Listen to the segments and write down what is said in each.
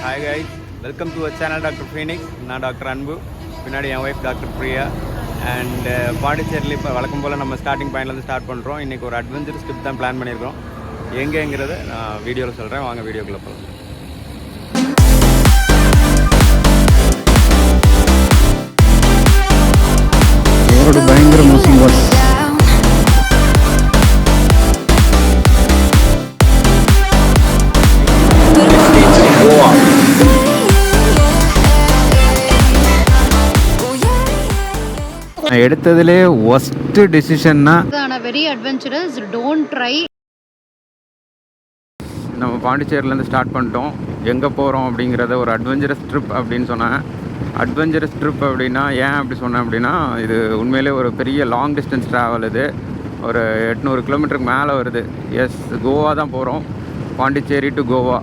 Hi guys, welcome to our channel Dr. Phoenix. நான் doctor அன்பு, பின்னாடி என் ஒய்ஃப் டாக்டர் பிரியா. அண்ட் பாண்டிச்சேரியில் இப்போ வழக்கம் போல் நம்ம ஸ்டார்டிங் பாயிண்ட்லேருந்து ஸ்டார்ட் பண்ணுறோம். இன்றைக்கி ஒரு அட்வென்ச்சர் ட்ரிப் தான் பிளான் பண்ணியிருக்கோம். எங்கேங்கிறத நான் வீடியோவில் சொல்கிறேன், வாங்க வீடியோக்குள்ளே போகலாம். பயங்கர மோசம் பஸ். நான் எடுத்ததுலே ஒஸ்ட் டிசிஷன்னா வெரி அட்வென்ச்சரஸ், டோன்ட் ட்ரை. நம்ம பாண்டிச்சேரியிலேருந்து ஸ்டார்ட் பண்ணிட்டோம். எங்கே போகிறோம் அப்படிங்கிறத ஒரு அட்வென்ச்சரஸ் ட்ரிப் அப்படின்னு சொன்னேன். அட்வென்ச்சரஸ் ட்ரிப் அப்படின்னா ஏன் அப்படி சொன்னேன் அப்படின்னா, இது உண்மையிலே ஒரு பெரிய லாங் டிஸ்டன்ஸ் ட்ராவல். இது ஒரு 800 கிலோமீட்டருக்கு மேலே வருது. எஸ், கோவா தான் போகிறோம். பாண்டிச்சேரி டு கோவா.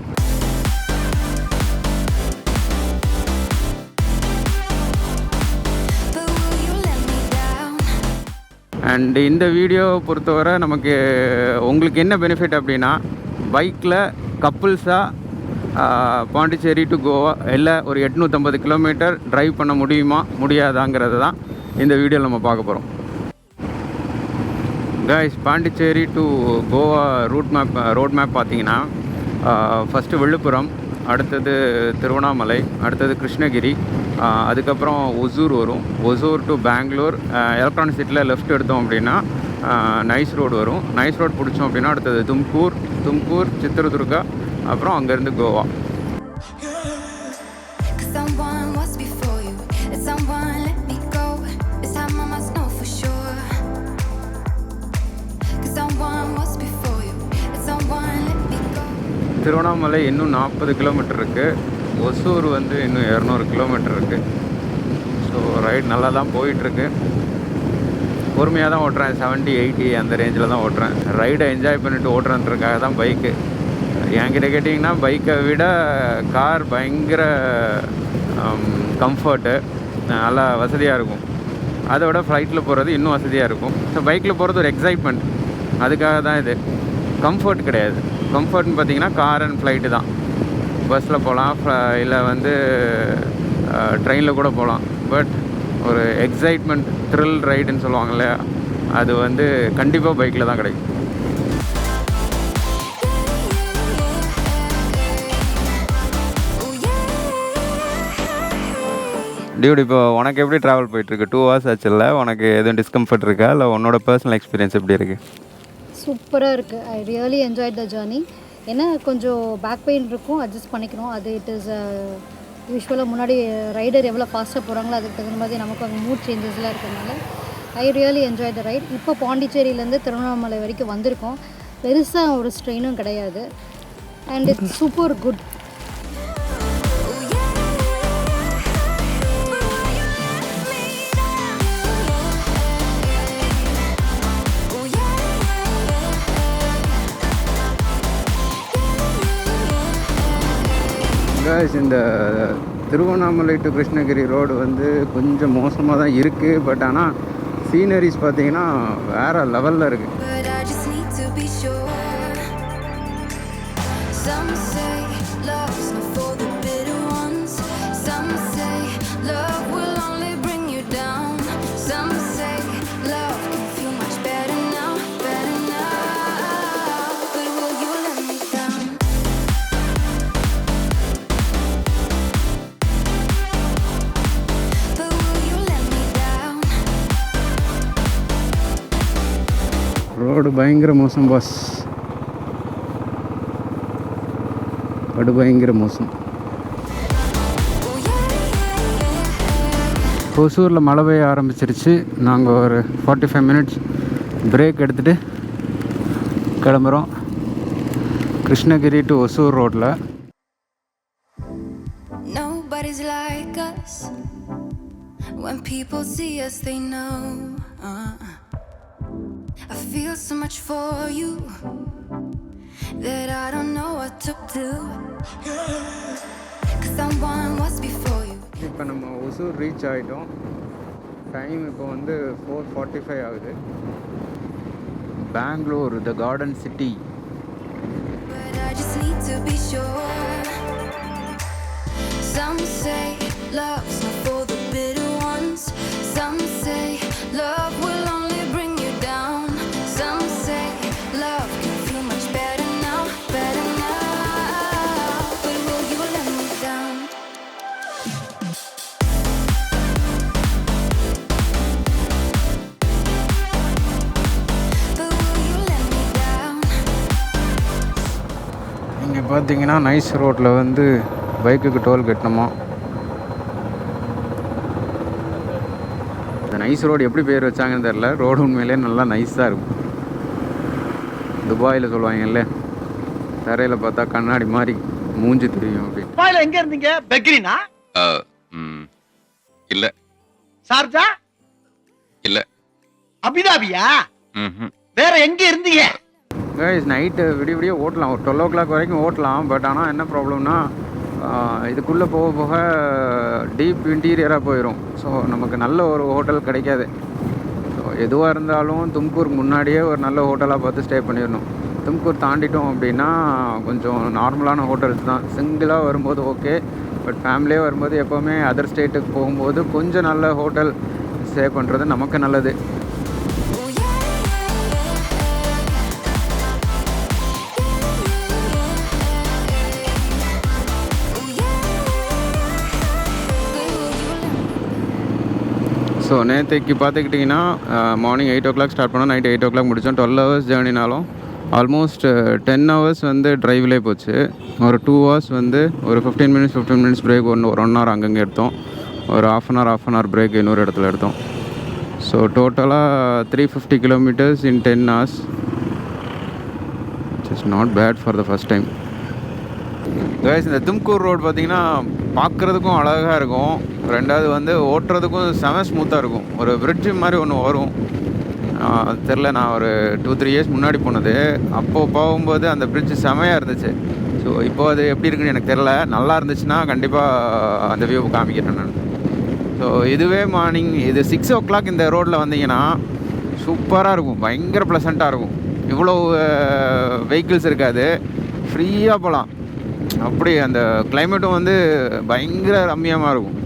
அண்ட் இந்த வீடியோ பொறுத்தவரை நமக்கு உங்களுக்கு என்ன பெனிஃபிட் அப்படின்னா, பைக்கில் கப்புள்ஸாக பாண்டிச்சேரி டு கோவா இல்லை ஒரு 850 கிலோமீட்டர் ட்ரைவ் பண்ண முடியுமா முடியாதாங்கிறது தான் இந்த வீடியோவில் நம்ம பார்க்க போகிறோம். Guys, Pondicherry to Goa road map பார்த்தீங்கன்னா, ஃபஸ்ட்டு விழுப்புரம், அடுத்தது திருவண்ணாமலை, அடுத்தது கிருஷ்ணகிரி, அதுக்கப்புறம் ஒசூர் வரும். ஒசூர் டு பெங்களூர், எலக்ட்ரானிக் சிட்டியில் லெஃப்ட் எடுத்தோம் அப்படின்னா நைஸ் ரோடு வரும். நைஸ் ரோடு பிடிச்சோம் அப்படின்னா அடுத்தது தும்கூர், சித்திரதுர்கா, அப்புறம் அங்கேருந்து கோவா. திருவண்ணாமலை இன்னும் 40 கிலோமீட்டர் இருக்குது. ஒசூர் வந்து இன்னும் 200 கிலோமீட்டர் இருக்குது. ஸோ ரைட் நல்லா தான் போயிட்டுருக்கு. பொறுமையாக தான் ஓட்டுறேன். 70-80 அந்த ரேஞ்சில் தான் ஓட்டுறேன். ரைடை என்ஜாய் பண்ணிவிட்டு ஓட்டுறதுக்காக தான் பைக்கு. என்கிட்ட கேட்டிங்கன்னா பைக்கை விட கார் பயங்கர கம்ஃபர்ட்டு, நல்லா வசதியாக இருக்கும். அதை விட ஃப்ளைட்டில் போகிறது இன்னும் வசதியாக இருக்கும். ஸோ பைக்கில் போகிறது ஒரு எக்ஸைட்மெண்ட், அதுக்காக தான் இது. கம்ஃபர்ட் கிடையாது. கம்ஃபர்ட்னு பார்த்தீங்கன்னா கார் அண்ட் ஃப்ளைட்டு தான். பஸ்ஸில் போகலாம், இல்லை வந்து ட்ரெயினில் கூட போகலாம். பட் ஒரு எக்ஸைட்மெண்ட், த்ரில் ரைடுன்னு சொல்லுவாங்க இல்லையா, அது வந்து கண்டிப்பாக பைக்கில் தான் கிடைக்கும். டியூட், இப்போ உனக்கு எப்படி ட்ராவல் போயிட்டுருக்கு? 2 hours ஆச்சு இல்லை? உனக்கு எதுவும் டிஸ்கம்ஃபர்ட் இருக்கா, இல்லை உன்னோட பர்சனல் எக்ஸ்பீரியன்ஸ் எப்படி இருக்குது? சூப்பராக இருக்குது. I really enjoy the journey. ஏன்னா கொஞ்சம் பேக் பெயின் இருக்கும், அட்ஜஸ்ட் பண்ணிக்கணும். அது இட் இஸ் யூஸ்வலாக முன்னாடி ரைடர் எவ்வளோ ஃபாஸ்ட்டாக போகிறாங்களோ அதுக்கு தகுந்த மாதிரி நமக்கு அங்கே மூட் சேஞ்சஸ்லாம் இருக்கிறதுனால I really enjoy the right. இப்போ பாண்டிச்சேரியிலேருந்து திருவண்ணாமலை வரைக்கும் வந்திருக்கோம். பெருசாக ஒரு ஸ்ட்ரெயினும் கிடையாது. And it's super good. இந்த திருவண்ணாமலை டு கிருஷ்ணகிரி ரோடு வந்து கொஞ்சம் மோசமாக தான் இருக்குது. பட் ஆனால் சீனரிஸ் பார்த்தீங்கன்னா வேறு லெவலில் இருக்குது. ரோடு பயங்கர மோசம் பாஸ், பயங்கர மோசம். ஒசூரில் மழை பெய்ய ஆரம்பிச்சிருச்சு. நாங்கள் ஒரு 45 minutes பிரேக் எடுத்துகிட்டு கிளம்புறோம் கிருஷ்ணகிரி டு ஒசூர் ரோட்டில். I feel so much for you that I don't know what to do, 'cause someone was before you. இப்போ நம்ம ஒசூர் ரீச் ஆகிட்டோம். டைம் இப்போ வந்து 4:45 ஆகுது. Bangalore, the garden city. But I just need to be sure Some say love's not for the bitter ones. Some say love will only bring you down. Some say love can feel much better now, better now. But will you let me down? But will you let me down? இங்கே பார்த்தீங்கன்னா nice ரோட்டில் வந்து பைக்குக்கு toll கட்டணுமா. இந்த nice road எப்படி பேர் வச்சாங்கன்னு தெரில. ரோடு உண்மையிலே நல்லா நைஸாக இருக்கும். துபாயில் சொல்லுவாங்கல்ல, தரையில் பார்த்தா கண்ணாடி மாதிரி மூஞ்சி தெரியும் அப்படின்னு. துபாயில எங்க இருந்தீங்க? பெக்ரினா? இல்ல. சார்ஜா? இல்ல. அபிதாபியா? வேற எங்க இருந்தீங்க? நைட்டு விடிய விடிய ஓட்டலாம், ஒரு 12 o'clock வரைக்கும் ஓட்டலாம். பட் ஆனால் என்ன ப்ராப்ளம்னா இதுக்குள்ளே போக போக டீப் இன்டீரியராக போயிடும். ஸோ நமக்கு நல்ல ஒரு ஹோட்டல் கிடைக்காது. ஸோ எதுவாக இருந்தாலும் தும்கூருக்கு முன்னாடியே ஒரு நல்ல ஹோட்டலாக பார்த்து ஸ்டே பண்ணிடணும். தும்கூர் தாண்டிட்டோம் அப்படின்னா கொஞ்சம் நார்மலான ஹோட்டல்ஸ் தான். சிங்கிளாக வரும்போது ஓகே, பட் ஃபேமிலியாக வரும்போது எப்போவுமே அதர் ஸ்டேட்டுக்கு போகும்போது கொஞ்சம் நல்ல ஹோட்டல் ஸ்டே பண்ணுறது நமக்கு நல்லது. ஸோ நேற்றுக்கு பார்த்துக்கிட்டிங்கன்னா மார்னிங் 8 o'clock ஸ்டார்ட் பண்ணோம், நைட் 8 o'clock முடித்தோம். 12 hours ஜேர்னினாலும் ஆல்மோஸ்ட் 10 hours வந்து ட்ரைவ்லேயே போச்சு. ஒரு 2 hours வந்து ஒரு 15 minutes பிரேக், ஒரு 1 hour அங்கங்கே எடுத்தோம். ஒரு half an hour பிரேக் இன்னொரு இடத்துல எடுத்தோம். ஸோ டோட்டலாக 350 kilometers in 10 hours. It's not bad for the first time. Guys, இந்த தும்கூர் ரோடு பார்த்திங்கன்னா பார்க்குறதுக்கும் அழகாக இருக்கும். ரெண்டாவது வந்து ஓட்டுறதுக்கும் செம ஸ்மூத்தாக இருக்கும். ஒரு பிரிட்ஜு மாதிரி ஒன்று வரும், தெரில, நான் ஒரு 2-3 years முன்னாடி போனது. அப்போது போகும்போது அந்த பிரிட்ஜு செமையாக இருந்துச்சு. ஸோ இப்போது அது எப்படி இருக்குன்னு எனக்கு தெரில. நல்லா இருந்துச்சுன்னா கண்டிப்பாக அந்த வியூ காமிக்கிறேன் நான். ஸோ இதுவே மார்னிங் இது 6 o'clock இந்த ரோட்டில் வந்தீங்கன்னா சூப்பராக இருக்கும், பயங்கர ப்ளசண்ட்டாக இருக்கும். இவ்வளோ வெஹிக்கிள்ஸ் இருக்காது, ஃப்ரீயாக போகலாம். அப்படி அந்த கிளைமேட்டும் வந்து பயங்கர ரம்மியமாக இருக்கும்.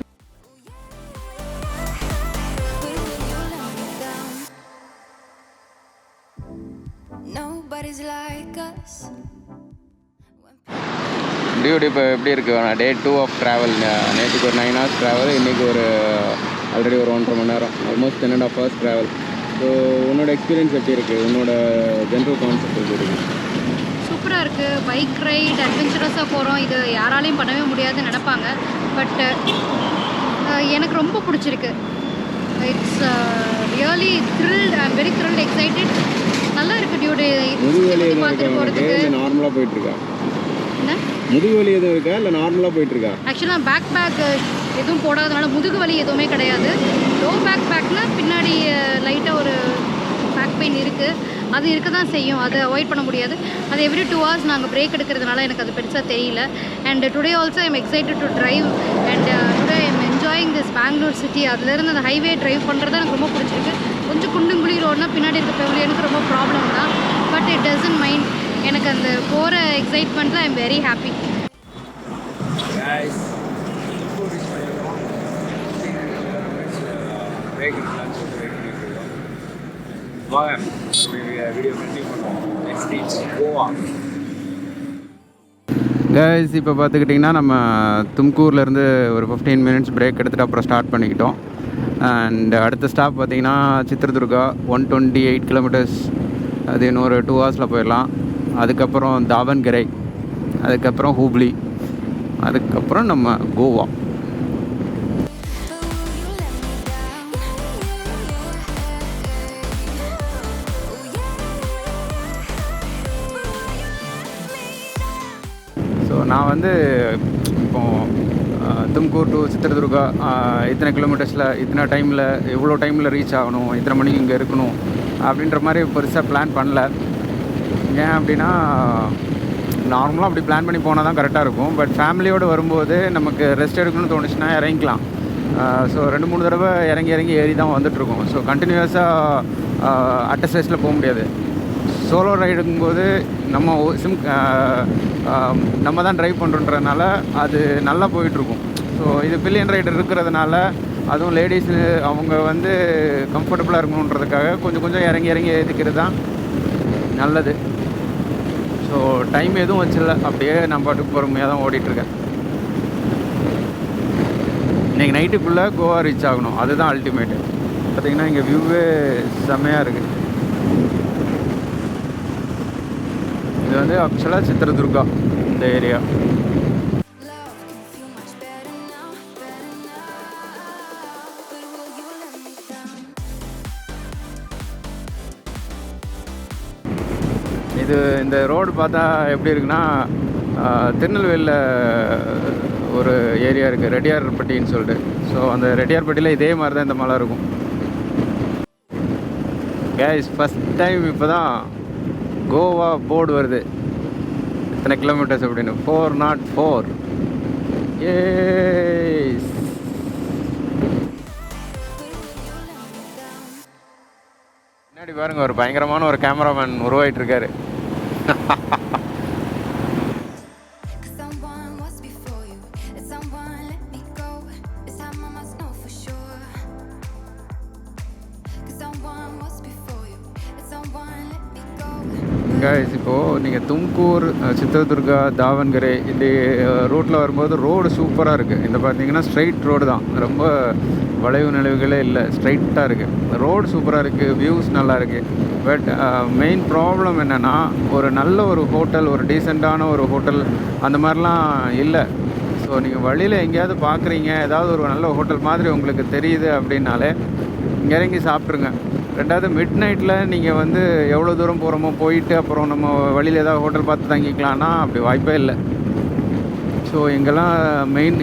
டியூடி இப்போ எப்படி இருக்குது? டே 2 ஆஃப் ட்ராவல். நேற்றுக்கு ஒரு 9 hours ட்ராவல், இன்றைக்கி ஒரு ஆல்ரெடி ஒரு 1.5 மணி நேரம், ஆல்மோஸ்ட் 10.5 hours ட்ராவல். ஸோ உன்னோட எக்ஸ்பீரியன்ஸ் எப்படி இருக்குது? உன்னோட ஜென்ரல் கான்செப்ட் எப்படி இருக்குது? சூப்பராக இருக்குது. பைக் ரைட் அட்வென்ச்சரஸாக போகிறோம். இது யாராலையும் பண்ணவே முடியாதுன்னு நினைப்பாங்க. பட் எனக்கு ரொம்ப பிடிச்சிருக்கு. It's really thrilled. I am very thrilled, excited. நல்லா இருக்குது டியூடி. பார்த்துட்டு போகிறதுக்கு நார்மலாக போயிட்டுருக்கா? என்ன முதுகு வலி எதுவும் இருக்கா இல்லை நார்மலாக போயிட்டுருக்கா? ஆக்சுவலாக பேக் எதுவும் போடாதனால முதுகு வலி எதுவுமே கிடையாது. லோ பேக்னால் பின்னாடி லைட்டாக ஒரு பேக் பெயின் இருக்குது. அது இருக்க தான் செய்யும், அதை அவாய்ட் பண்ண முடியாது. அது எவ்ரி 2 hours நாங்கள் பிரேக் எடுக்கிறதுனால எனக்கு அது பெருசாக தெரியல. And today also I am excited to drive. And today I am enjoying this Bangalore city. அதுலேருந்து அந்த ஹைவே ட்ரைவ் பண்ணுறது எனக்கு ரொம்ப பிடிச்சிருக்கு. கொஞ்சம் குண்டும் குழி ரோடுனா பின்னாடி இருக்க பெவிலியனுக்கு ரொம்ப ப்ராப்ளம் தான். But it doesn't mind. எனக்கு அந்த போகிற எக்ஸைட்மெண்ட்டில் I am very happy. Guys, இப்போ பார்த்துக்கிட்டிங்கன்னா நம்ம தும்கூர்லேருந்து ஒரு 15 minutes பிரேக் எடுத்துகிட்டு அப்புறம் ஸ்டார்ட் பண்ணிக்கிட்டோம். அண்ட் அடுத்த ஸ்டாப் பார்த்திங்கன்னா சித்ரதுர்கா, 128 kilometers. அது இன்னொரு 2 hours போயிடலாம். அதுக்கப்புறம் தாவன்கரை, அதுக்கப்புறம் ஹூப்ளி, அதுக்கப்புறம் நம்ம கோவா. ஸோ நான் வந்து இப்போது தும்கூர் டு சித்ரதுர்கா இத்தனை கிலோமீட்டர்ஸில் இத்தனை டைமில் எவ்வளோ டைமில் ரீச் ஆகணும், இத்தனை மணிக்கு இங்கே இருக்கணும் அப்படின்ற மாதிரி பெருசாக பிளான் பண்ணல. ஏன் அப்படின்னா நார்மலாக அப்படி பிளான் பண்ணி போனால் தான் கரெக்டாக இருக்கும். பட் ஃபேமிலியோடு வரும்போது நமக்கு ரெஸ்ட் எடுக்கணும்னு தோணுச்சுன்னா இறங்கிக்கலாம். ஸோ 2-3 தடவை இறங்கி ஏறி தான் வந்துட்டுருக்கோம். ஸோ கண்டினியூஸாக அட்ட ஸ்டேஜில் போக முடியாது. சோலோ ரைடுங்கும்போது நம்ம தான் ட்ரைவ் பண்ணுறதுனால அது நல்லா போயிட்டுருக்கும். ஸோ இது பில்லியன் ரைடர் இருக்கிறதுனால, அதுவும் லேடிஸு அவங்க வந்து கம்ஃபர்டபுளாக இருக்கணுன்றதுக்காக கொஞ்சம் கொஞ்சம் இறங்கி இறங்கி ஏற்றிக்கிறது தான் நல்லது. ஸோ டைம் எதுவும் வச்சில்ல, அப்படியே நான் பாட்டுக்கு பொறுமையாக தான் ஓடிட்டுருக்கேன். இன்றைக்கி நைட்டுக்குள்ளே கோவா ரீச் ஆகணும், அதுதான் அல்டிமேட்டு. பார்த்திங்கன்னா இங்கே வியூவே செம்மையாக இருக்குது. இது வந்து ஆக்சுவலாக சித்திரதுர்கா இந்த ஏரியா. இது இந்த ரோடு பார்த்தா எப்படி இருக்குன்னா, திருநெல்வேலியில் ஒரு ஏரியா இருக்குது ரெட்டியார்பட்டின்னு சொல்லிட்டு. ஸோ அந்த ரெட்டியார்பட்டியில் இதே மாதிரி தான் இந்த மலை இருக்கும். கேஸ் ஃபஸ்ட் டைம் இப்போ தான் கோவா போர்டு வருது, எத்தனை கிலோமீட்டர்ஸ் அப்படின்னு, 404. ஏஸ் முன்னாடி பாருங்க, ஒரு பயங்கரமான ஒரு கேமராமேன் உருவாயிட்டு இருக்காரு. இப்போது நீங்கள் தும்கூர், சித்திரதுர்கா, தாவன்கரே இந்த ரூட்டில் வரும்போது ரோடு சூப்பராக இருக்குது. இந்த பார்த்தீங்கன்னா ஸ்ட்ரைட் ரோடு தான், ரொம்ப வளைவு நிலவுகளே இல்லை, ஸ்ட்ரைட்டாக இருக்குது. ரோடு சூப்பராக இருக்குது, வியூஸ் நல்லா இருக்குது. பட் மெயின் ப்ராப்ளம் என்னென்னா, ஒரு நல்ல ஒரு ஹோட்டல், ஒரு டீசெண்டான ஒரு ஹோட்டல் அந்த மாதிரிலாம் இல்லை. ஸோ நீங்கள் வழியில் எங்கேயாவது பார்க்குறீங்க, ஏதாவது ஒரு நல்ல ஹோட்டல் மாதிரி உங்களுக்கு தெரியுது அப்படின்னாலே இங்கே இறங்கி சாப்பிட்ருங்க. ரெண்டாவது மிட் நைட்டில் நீங்கள் வந்து எவ்வளோ தூரம் போகிறோமோ போயிட்டு அப்புறம் நம்ம வழியில் ஏதாவது ஹோட்டல் பார்த்து தங்கிக்கலான்னா அப்படி வாய்ப்பே இல்லை. ஸோ இங்கெல்லாம் மெயின்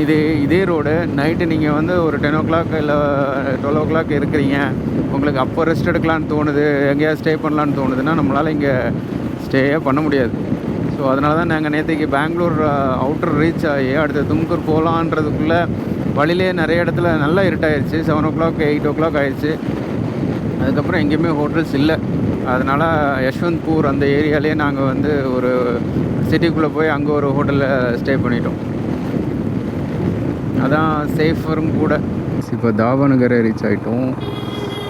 இதே ரோடு நைட்டு நீங்கள் வந்து ஒரு 10 o'clock இல்லை 12 o'clock இருக்கிறீங்க, உங்களுக்கு அப்போ ரெஸ்ட் எடுக்கலான்னு தோணுது, எங்கேயாவது ஸ்டே பண்ணலான்னு தோணுதுன்னா நம்மளால் இங்கே ஸ்டேயே பண்ண முடியாது. ஸோ அதனால தான் நாங்கள் நேற்றுக்கு பெங்களூர் அவுட்டர் ரீச் ஆகி அடுத்து தும்கூர் போகலான்றதுக்குள்ளே வழியிலே நிறைய இடத்துல நல்லா இருட்டாயிருச்சு. 7 o'clock 8 o'clock ஆயிடுச்சு. அதுக்கப்புறம் எங்கேயுமே ஹோட்டல்ஸ் இல்லை. அதனால் யஷ்வந்த்பூர் அந்த ஏரியாலே நாங்கள் வந்து ஒரு சிட்டிக்குள்ளே போய் அங்கே ஒரு ஹோட்டலில் ஸ்டே பண்ணிட்டோம். அதான் சேஃபரும் கூட. இப்போ தாவனகரை ரீச் ஆகிட்டோம்.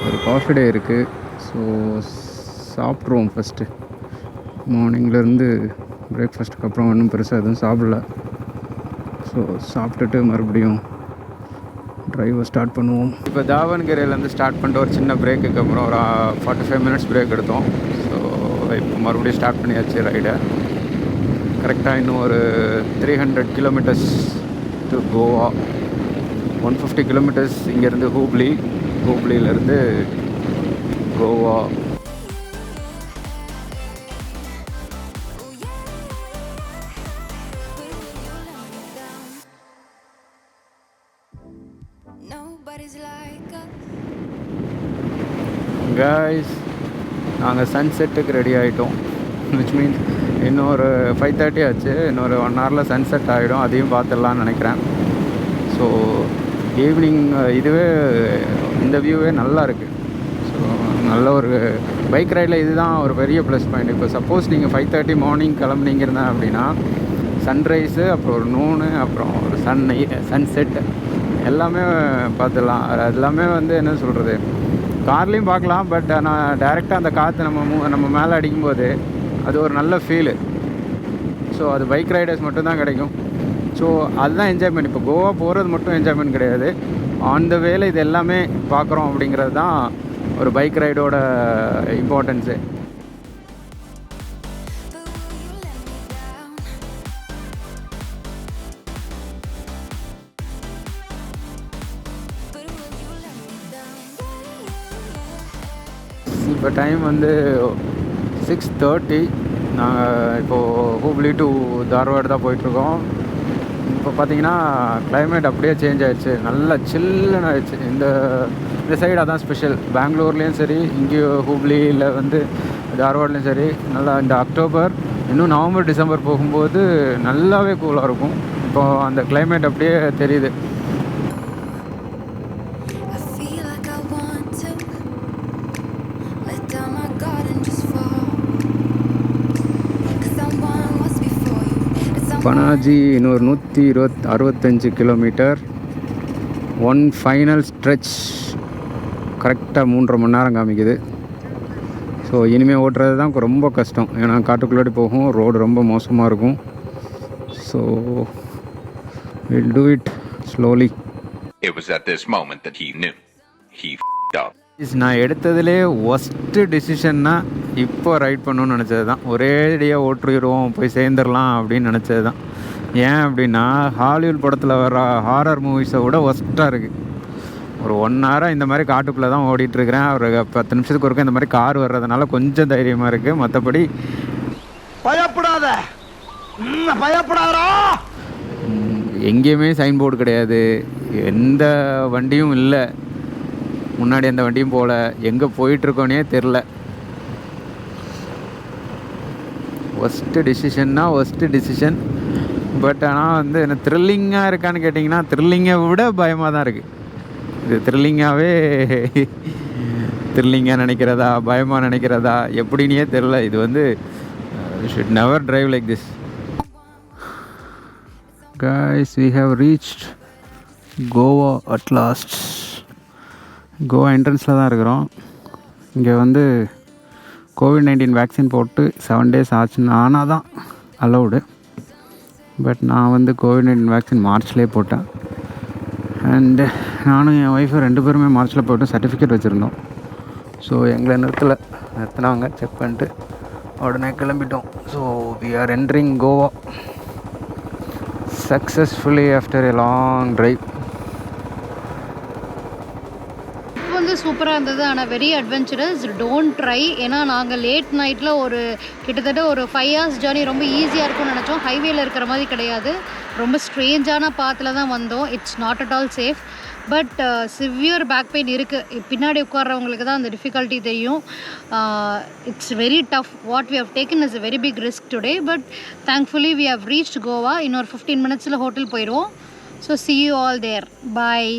ஒரு காஃபி டே இருக்குது. ஸோ சாப்பிட்ருவோம் ஃபஸ்ட்டு. மார்னிங்லேருந்து பிரேக்ஃபாஸ்ட்டுக்கு அப்புறம் ஒன்றும் பெருசாக எதுவும் சாப்பிடல. ஸோ சாப்பிட்டுட்டு மறுபடியும் ட்ரைவை ஸ்டார்ட் பண்ணுவோம். இப்போ தாவன்கரையிலேருந்து ஸ்டார்ட் பண்ணிட்டு ஒரு சின்ன பிரேக்குக்கு அப்புறம் ஒரு 45 minutes பிரேக் எடுத்தோம். ஸோ இப்போ மறுபடியும் ஸ்டார்ட் பண்ணியாச்சு ரைடை. கரெக்டாக இன்னும் ஒரு 300 kilometers டு கோவா, 150 kilometers இங்கேருந்து ஹூப்ளியிலேருந்து கோவா. கைஸ் நாங்கள் சன்செட்டுக்கு ரெடி ஆகிட்டோம். விச் மீன்ஸ் இன்னும் ஒரு 5:30 ஆச்சு. இன்னொரு 1 hourல சன்செட் ஆகிடும். அதையும் பார்த்துடலான்னு நினைக்கிறேன். ஸோ ஈவினிங் இதுவே இந்த வியூவே நல்லா இருக்குது. ஸோ நல்ல ஒரு பைக் ரைடில் இதுதான் ஒரு பெரிய ப்ளஸ் பாயிண்ட். இப்போ சப்போஸ் நீங்கள் 5:30 மார்னிங் கிளம்புனீங்கன்னா அப்படின்னா சன்ரைஸு, அப்புறம் ஒரு நூனு, அப்புறம் ஒரு சன்செட் எல்லாமே பார்த்துடலாம். அது எல்லாமே வந்து என்ன சொல்கிறது, கார்லேயும் பார்க்கலாம். பட் ஆனால் டைரெக்டாக அந்த காற்று நம்ம மேலே அடிக்கும்போது அது ஒரு நல்ல ஃபீலு. ஸோ அது பைக் ரைடர்ஸ் மட்டும்தான் கிடைக்கும். ஸோ அதுதான் என்ஜாய்மெண்ட். இப்போ கோவா போகிறது மட்டும் என்ஜாய்மெண்ட் கிடையாது, ஆன் த வேல இது எல்லாமே பார்க்குறோம் அப்படிங்கிறது தான் ஒரு பைக் ரைடோட இம்பார்ட்டன்ஸு. இப்போ டைம் வந்து 6:30. நாங்கள் இப்போது ஹூப்ளி டு தார்வாடு தான் போயிட்டுருக்கோம். இப்போ பார்த்தீங்கன்னா கிளைமேட் அப்படியே சேஞ்ச் ஆகிடுச்சு, நல்லா சில்லுன்னு ஆகிடுச்சு. இந்த சைடு அதான் ஸ்பெஷல். பெங்களூர்லேயும் சரி, இங்கேயும் ஹூப்ளியில் வந்து தார்வாட்லேயும் சரி, நல்லா இந்த அக்டோபர் இன்னும் நவம்பர் டிசம்பர் போகும்போது நல்லாவே கூலாக இருக்கும். இப்போது அந்த கிளைமேட் அப்படியே தெரியுது. பனாஜி இன்னொரு 165 kilometer. One final stretch. கரெக்டாக 3.5 மணி நேரம் காமிக்குது. ஸோ இனிமேல் ஓட்டுறது தான் ரொம்ப கஷ்டம். ஏன்னா காட்டுக்குள்ளாடி போகும், ரோடு ரொம்ப மோசமாக இருக்கும். So will do it slowly. It was at this moment that he knew he f***ed up. நான் எடுத்ததுலே ஒஸ்ட்டு டிசிஷன்னா இப்போ ரைட் பண்ணணும்னு நினச்சது தான். ஒரேடியாக ஓட்டிடுவோம், போய் சேர்ந்துடலாம் அப்படின்னு நினச்சது தான். ஏன் அப்படின்னா ஹாலிவுட் படத்தில் வர ஹாரர் மூவிஸை விட ஒஸ்ட்டாக இருக்குது. ஒரு 1 hour இந்த மாதிரி காட்டுக்குள்ளே தான் ஓடிட்டுருக்கிறேன். ஒரு 10 நிமிஷத்துக்கு ஒருக்க இந்த மாதிரி கார் வர்றதுனால கொஞ்சம் தைரியமாக இருக்குது. மற்றபடி பயப்படாத, பயப்படாதா. எங்கேயுமே சைன் போர்டு கிடையாது, எந்த வண்டியும் இல்லை, முன்னாடி எந்த வண்டியும் போகல, எங்கே போயிட்டுருக்கோன்னே தெரில. ஒஸ்ட்டு டிசிஷன்னா ஒஸ்ட்டு டிசிஷன். பட் ஆனால் வந்து என்ன த்ரில்லிங்காக இருக்கான்னு கேட்டிங்கன்னா த்ரில்லிங்கை விட பயமாக தான் இருக்குது. இது த்ரில்லிங்காக நினைக்கிறதா பயமாக நினைக்கிறதா எப்படின்னே தெரில. இது வந்து should never drive like this. Guys, we have reached Goa at last. Goa என்ட்ரன்ஸில் தான் இருக்கிறோம். இங்கே வந்து COVID-19 வேக்சின் போட்டு 7 days ஆச்சுன்னு ஆனால் தான் அலௌடு. பட் நான் வந்து COVID-19 வேக்சின் மார்ச்லேயே போட்டேன். அண்டு நானும் என் ஒய்ஃபு 2 பேருமே மார்ச்சில் போட்டு சர்டிஃபிகேட் வச்சுருந்தோம். ஸோ எங்களை நிறுத்தினாங்க, செக் பண்ணிட்டு உடனே கிளம்பிட்டோம். So we are entering Goa successfully after a long drive. வந்து சூப்பராக இருந்தது. ஆனால் வெரி அட்வென்ச்சரஸ். Don't try. ஏன்னா நாங்கள் லேட் நைட்டில் கிட்டத்தட்ட ஒரு 5 hours ஜேர்னி ரொம்ப ஈஸியாக இருக்கும்னு நினச்சோம். ஹைவேல இருக்கிற மாதிரி கிடையாது, ரொம்ப ஸ்ட்ரேஞ்சான பாத்தில் தான் வந்தோம். It's not at all safe. But severe back pain இருக்குது. பின்னாடி உட்கார்றவங்களுக்கு தான் அந்த டிஃபிகல்ட்டி தெரியும். It's very tough. What we have taken is a very big risk today. But thankfully we have reached Goa. இன்னொரு 15 minutes ஹோட்டல் போயிடுவோம். So see you all there. Bye.